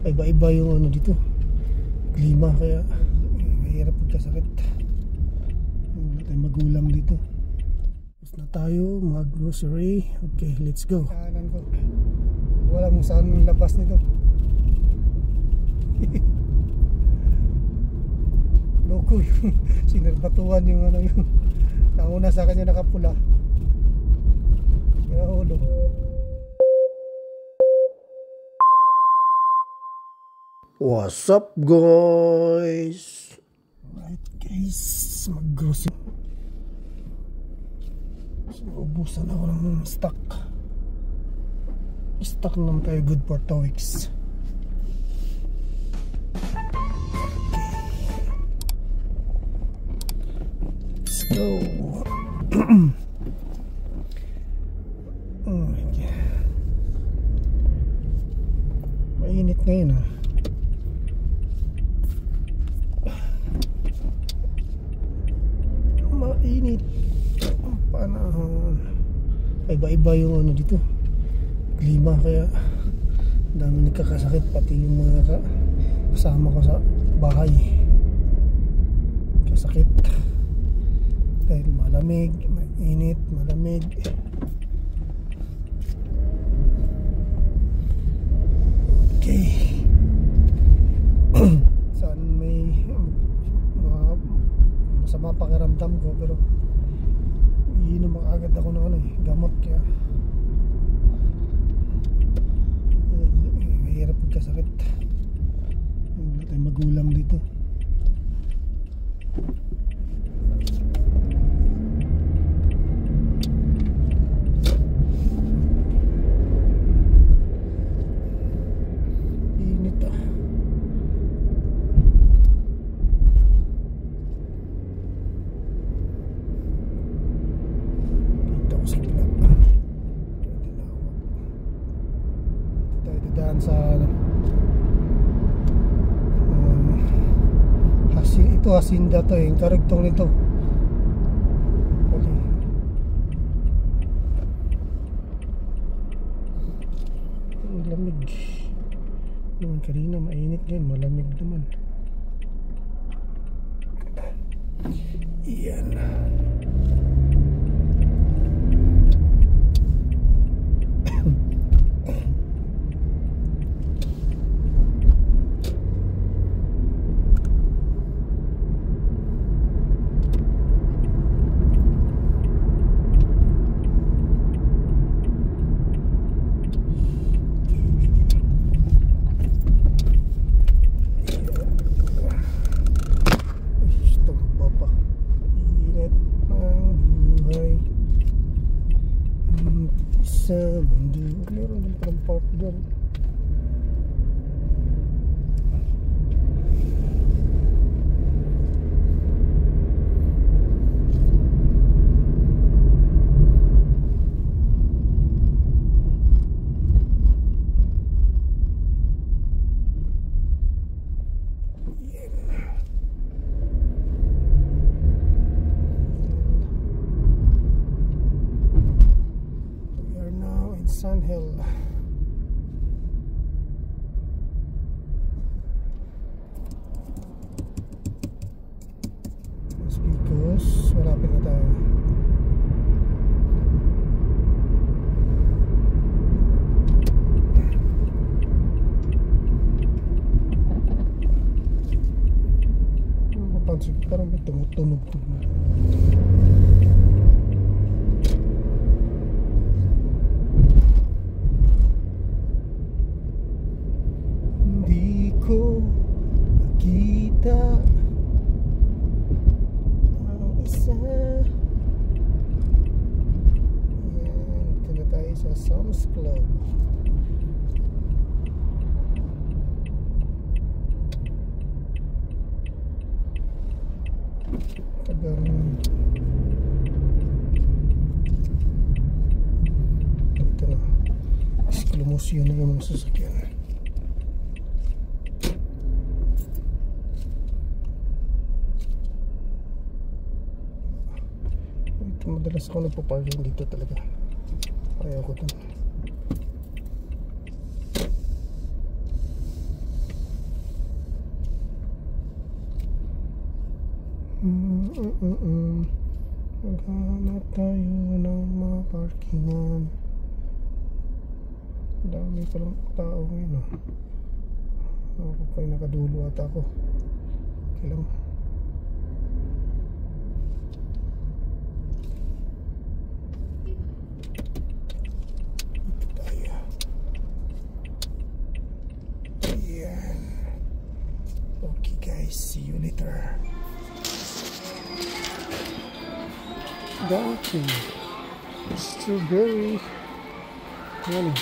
Iba-iba yung ano dito, klima, kaya mahirap pagkasakit. Wala tayong magulang dito. Tapos na tayo mag-grocery. Okay, let's go. Kanan ko, walang saan labas nito. Loko yung sinerbatuan yung ano, yung nauna sa kanya nakapula. Kaya ulo. What's up guys? Alright guys, mag-grocery. So, ubusan ako ng stock. Stock naman tayo, good for 2 weeks. Let's go. Oh my God. Mainit ngayon ah. Mainit ang panahon. Iba-iba yung ano dito, klima, kaya dami nagkakasakit, pati yung mga kasama ko sa bahay kasakit dahil malamig, mainit, malamig. Okay. Saan may masama pakiramdam ko, pero iinom agad ako ng ano, gamot, kaya mahirap pagkasakit. Wala tayong magulang dito. Init ah. Sa ito Hacienda to eh, yung karugtong nito. Okay. Ang lamig naman kanina, mainit ngayon, malamig naman. Iyan. Sa mundo, meron din parang park dyan. Sunhill. That's because malapit na tayo. Mapansin ko parang may tumutunog. Ko nakita ang isa. Ayan, ito na tayo sa Sam's Club. Tagang ito na, iskulumusyon na yung mga sasakyan. Madalas ako nagpo-parking dito talaga. Ayaw ko dun. Maghanap tayo ng mga parkingan. Dami palang tao ngayon, oh. Ako pa yung nakadulo at ako. Okay lang. Ito tayo. Ayan. Okay guys, see you later. Donkey. Strawberry. Ano?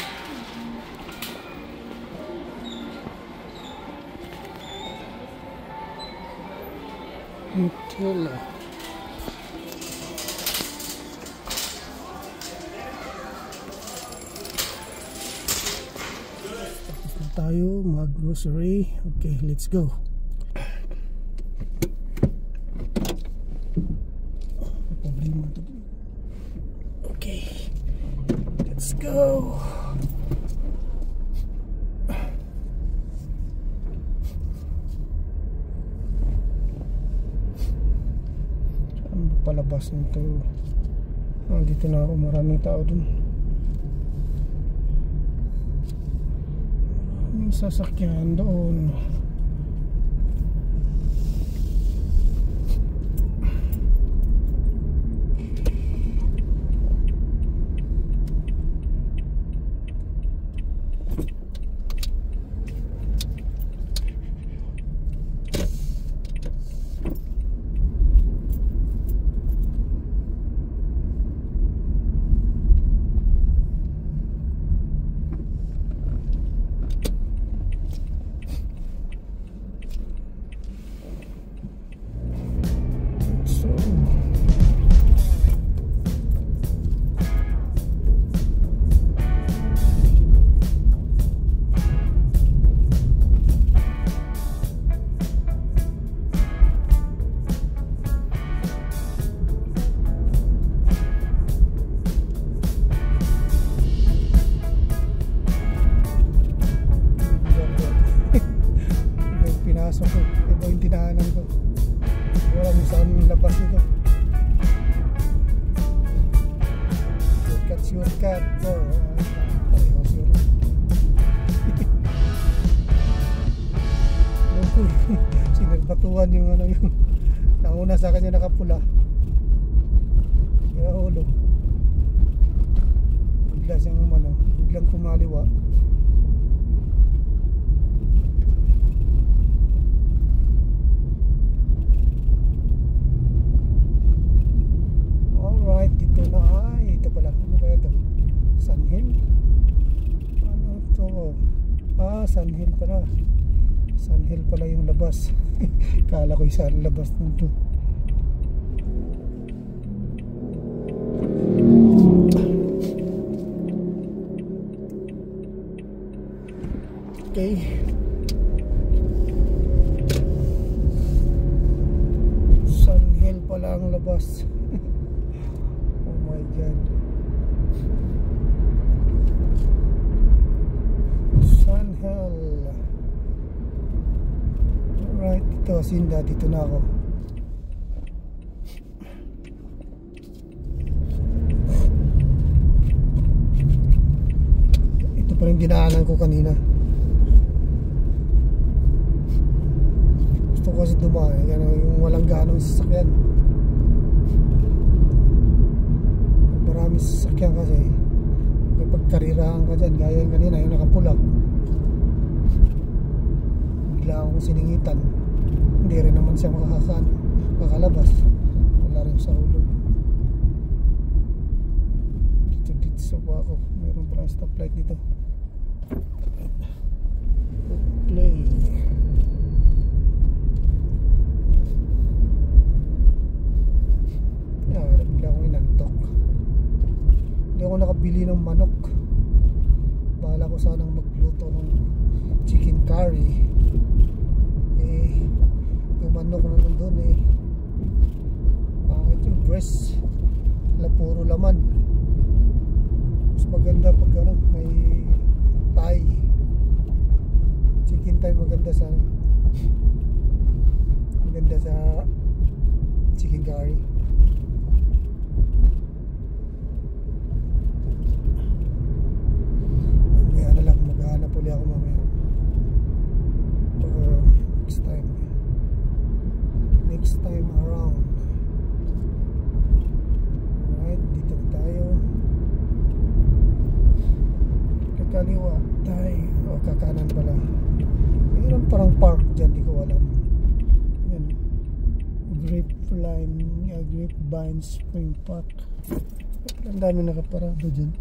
Nutella. Tapos na tayo mag-grocery. Okay, let's go. Problema to. Okay, let's go. Palabas nito. Dito na ako, maraming tao dun. Maraming sasakyan doon. Ito yung tinaanan ko. Wala mo saan labas nito. Shortcut. Sinerbatuan yung ano yung nauna sa kanya nakapula. Kaya ulo. Bigla siyang umano. Biglang kumaliwa. Alright, dito na. Ay, ito pala. Ano kaya ito? Sunhill? Ano ito? Sunhill pala. Sunhill pala yung labas. Kala ko yung labas nito. Okay. Sunhill pala ang labas. Oh my God. Sunhill. Alright, ito Sinda, dito na ako. Ito pa rin dinaanan ko kanina. Gusto ko kasi dumaan, yung walang ganong sasakyan. Maraming sasakyan kasi kapag karirahan ka dyan, gaya yung kanina yung nakapula, bigla akong siningitan, hindi rin naman siya makakalabas, wala rin sa hulog. Dito sa pa ako, meron pa lang stoplight dito. Play. Bigla akong inantok. Hindi ako nakabili ng manok. Bahala ko sanang magluto ng chicken curry. Yung manok na nandun bakit yung breast puro laman. Mas maganda pag may thigh. Chicken thigh maganda sa chicken curry. Mamaya na lang, maghahanap ulit ako mamaya. Or next time around. Alright, dito na tayo. Kakaliwa tayo, o kakanan pala. Mayroon parang park dyan, di ko alam. Yan, Grapevine Spring Park. Ang dami nakaparado dyan.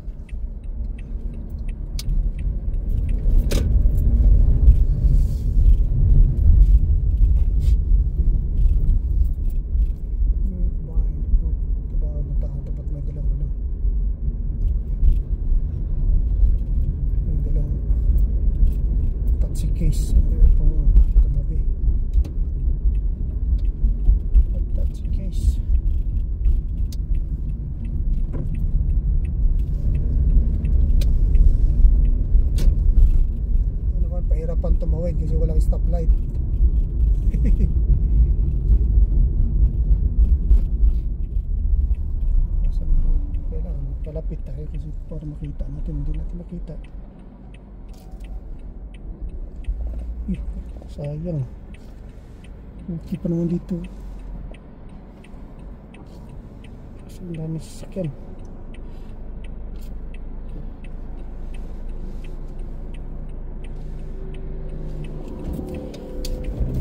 Case pong tumabi. But that's the case. Ito naman, pahirapan tumawid kasi walang stoplight. Kailangan palapit tayo kasi para makita natin. Hindi natin makita. Sayang, okay pa naman dito kasi ang dami sasakyan.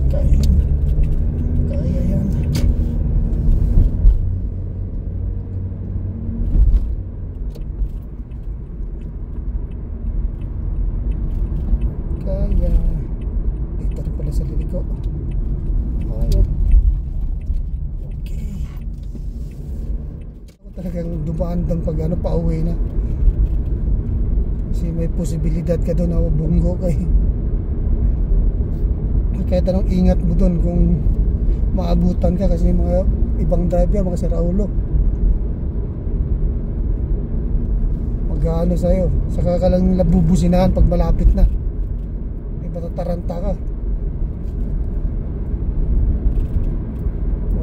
Kaya yan. Sa liliko. Ayun. Okay. Ako talagang dumaan doon pag ano, pauwi na. Kasi may posibilidad ka doon na bunggo kay. Kahit anong ingat mo doon kung maabutan ka kasi mga ibang driver, mga siraulo. Mag-ano sa'yo. Saka ka lang labubusinahan pag malapit na. May matataranta ka.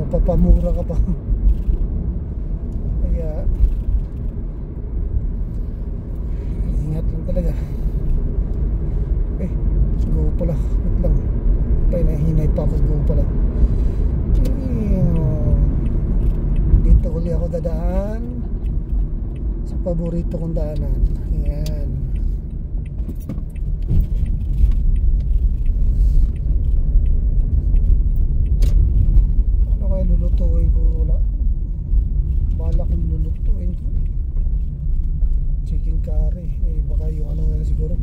Papamura ka pa. Kaya ingat lang talaga. Go pala. Wait lang, nahinay pa ako. Go pala. Dito uli ako dadaan sa paborito kong daanan. Ayan. Lulutuin ko, wala bala kong lulutuin ko chicken curry, baka yung ano na lang siguro,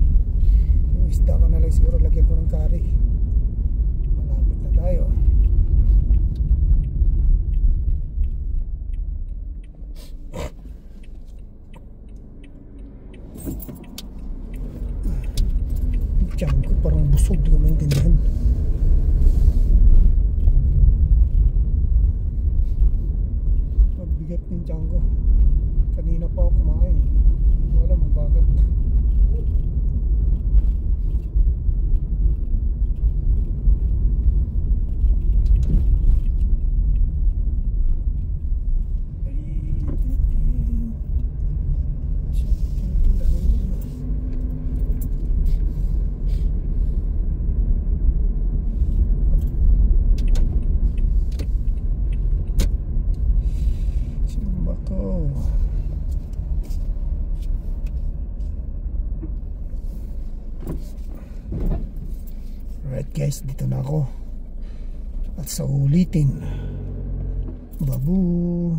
yung isda ka na lang siguro, lagyan ko ng curry. Malapit na tayo. Tiyan ko parang busog, di ko maintindihan. Bigat ng tiyan ko. Kanina pa ako kumain. Wala mo bakit. Alright guys, dito na ako. At sa ulitin, babu.